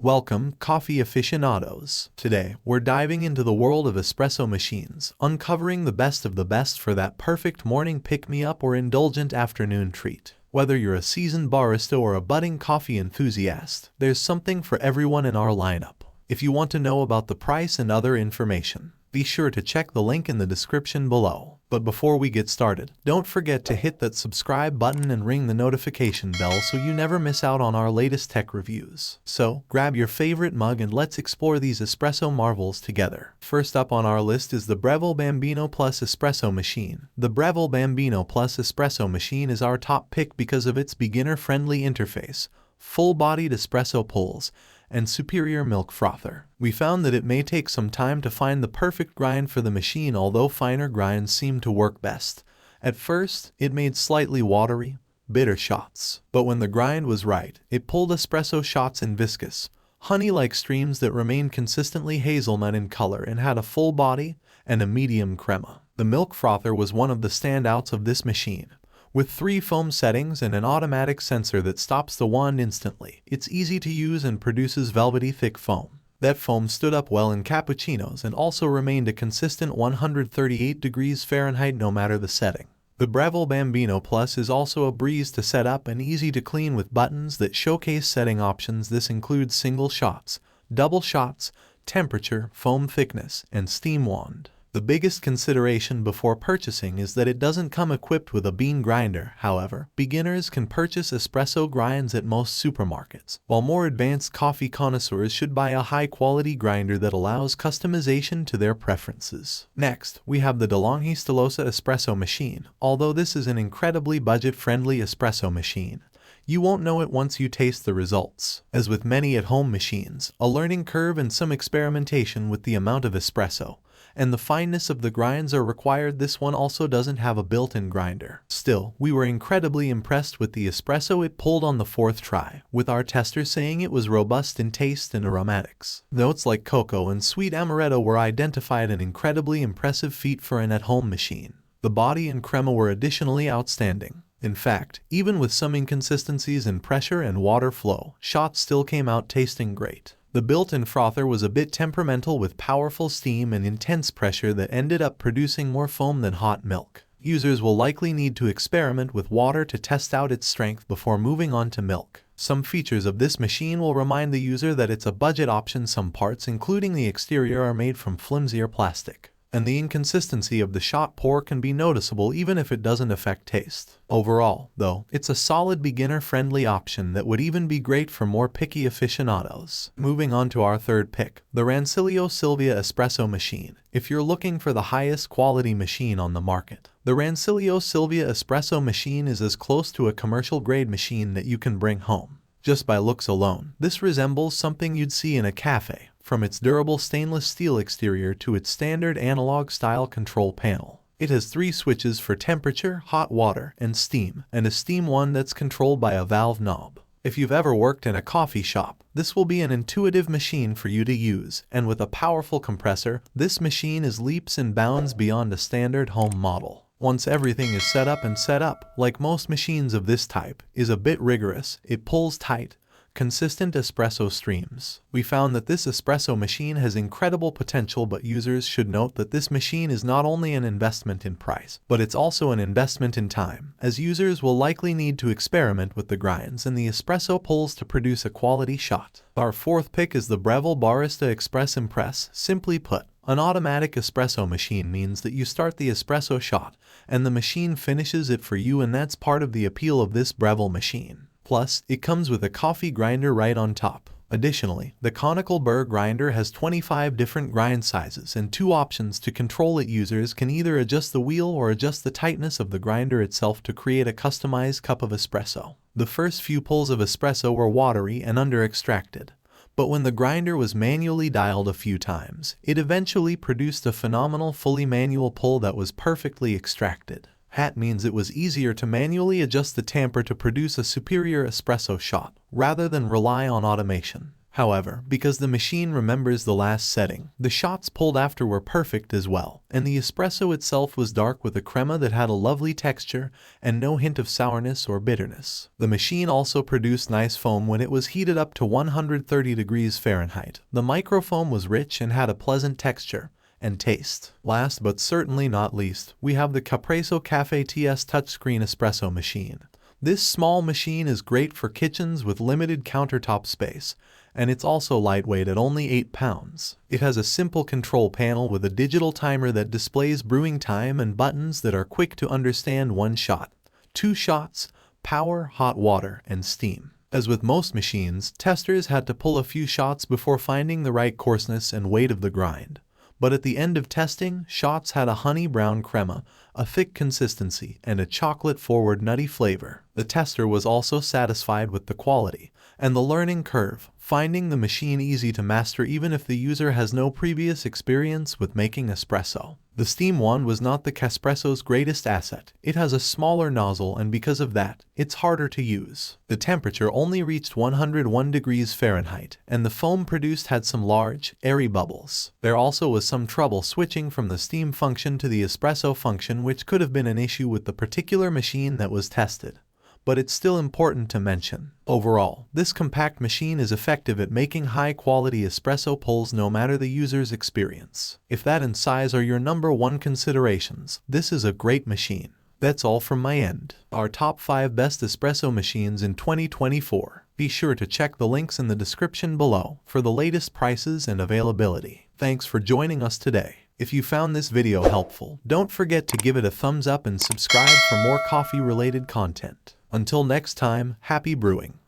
Welcome, coffee aficionados. Today, we're diving into the world of espresso machines, uncovering the best of the best for that perfect morning pick-me-up or indulgent afternoon treat. Whether you're a seasoned barista or a budding coffee enthusiast, there's something for everyone in our lineup. If you want to know about the price and other information, be sure to check the link in the description below. But before we get started, don't forget to hit that subscribe button and ring the notification bell so you never miss out on our latest tech reviews. So, grab your favorite mug and let's explore these espresso marvels together. First up on our list is the Breville Bambino Plus Espresso Machine. The Breville Bambino Plus Espresso Machine is our top pick because of its beginner-friendly interface, full-bodied espresso pulls, and superior milk frother. We found that it may take some time to find the perfect grind for the machine, although finer grinds seem to work best. At first, it made slightly watery, bitter shots. But when the grind was right, it pulled espresso shots in viscous, honey-like streams that remained consistently hazelnut in color and had a full body and a medium crema. The milk frother was one of the standouts of this machine. With 3 foam settings and an automatic sensor that stops the wand instantly, it's easy to use and produces velvety thick foam. That foam stood up well in cappuccinos and also remained a consistent 138 degrees Fahrenheit no matter the setting. The Breville Bambino Plus is also a breeze to set up and easy to clean with buttons that showcase setting options. This includes single shots, double shots, temperature, foam thickness, and steam wand. The biggest consideration before purchasing is that it doesn't come equipped with a bean grinder. However, beginners can purchase espresso grinds at most supermarkets, while more advanced coffee connoisseurs should buy a high-quality grinder that allows customization to their preferences. Next, we have the DeLonghi Stilosa Espresso Machine. Although this is an incredibly budget-friendly espresso machine, you won't know it once you taste the results. As with many at-home machines, a learning curve and some experimentation with the amount of espresso and the fineness of the grinds are required. This one also doesn't have a built-in grinder. Still, we were incredibly impressed with the espresso it pulled on the 4th try, with our tester saying it was robust in taste and aromatics. Notes like cocoa and sweet amaretto were identified, an incredibly impressive feat for an at-home machine. The body and crema were additionally outstanding. In fact, even with some inconsistencies in pressure and water flow, shots still came out tasting great. The built-in frother was a bit temperamental with powerful steam and intense pressure that ended up producing more foam than hot milk. Users will likely need to experiment with water to test out its strength before moving on to milk. Some features of this machine will remind the user that it's a budget option. Some parts, including the exterior, are made from flimsier plastic, and the inconsistency of the shot pour can be noticeable even if it doesn't affect taste. Overall, though, it's a solid beginner-friendly option that would even be great for more picky aficionados. Moving on to our third pick, the Rancilio Silvia Espresso Machine. If you're looking for the highest quality machine on the market, the Rancilio Silvia Espresso Machine is as close to a commercial-grade machine that you can bring home. Just by looks alone, this resembles something you'd see in a cafe, from its durable stainless steel exterior to its standard analog-style control panel. It has 3 switches for temperature, hot water, and steam, and a steam one that's controlled by a valve knob. If you've ever worked in a coffee shop, this will be an intuitive machine for you to use, and with a powerful compressor, this machine is leaps and bounds beyond a standard home model. Once everything is set up, like most machines of this type, is a bit rigorous. It pulls tight, consistent espresso streams. We found that this espresso machine has incredible potential, but users should note that this machine is not only an investment in price, but it's also an investment in time, as users will likely need to experiment with the grinds and the espresso pulls to produce a quality shot. Our 4th pick is the Breville Barista Express Impress. Simply put, an automatic espresso machine means that you start the espresso shot and the machine finishes it for you, and that's part of the appeal of this Breville machine. Plus, it comes with a coffee grinder right on top. Additionally, the conical burr grinder has 25 different grind sizes and 2 options to control it. Users can either adjust the wheel or adjust the tightness of the grinder itself to create a customized cup of espresso. The first few pulls of espresso were watery and under-extracted, but when the grinder was manually dialed a few times, it eventually produced a phenomenal fully manual pull that was perfectly extracted. That means it was easier to manually adjust the tamper to produce a superior espresso shot, rather than rely on automation. However, because the machine remembers the last setting, the shots pulled after were perfect as well, and the espresso itself was dark with a crema that had a lovely texture and no hint of sourness or bitterness. The machine also produced nice foam when it was heated up to 130 degrees Fahrenheit. The microfoam was rich and had a pleasant texture and taste. Last but certainly not least, we have the Capresso Café TS touchscreen espresso machine. This small machine is great for kitchens with limited countertop space, and it's also lightweight at only 8 pounds. It has a simple control panel with a digital timer that displays brewing time and buttons that are quick to understand: 1 shot, 2 shots, power, hot water, and steam. As with most machines, testers had to pull a few shots before finding the right coarseness and weight of the grind. But at the end of testing, shots had a honey brown crema, a thick consistency, and a chocolate-forward nutty flavor. The tester was also satisfied with the quality and the learning curve, finding the machine easy to master even if the user has no previous experience with making espresso. The steam one was not the Capresso's greatest asset. It has a smaller nozzle, and because of that, it's harder to use. The temperature only reached 101 degrees Fahrenheit, and the foam produced had some large, airy bubbles. There also was some trouble switching from the steam function to the espresso function, which could have been an issue with the particular machine that was tested. But it's still important to mention. Overall, this compact machine is effective at making high-quality espresso pulls no matter the user's experience. If that and size are your #1 considerations, this is a great machine. That's all from my end. Our top 5 best espresso machines in 2024. Be sure to check the links in the description below for the latest prices and availability. Thanks for joining us today. If you found this video helpful, don't forget to give it a thumbs up and subscribe for more coffee-related content. Until next time, happy brewing!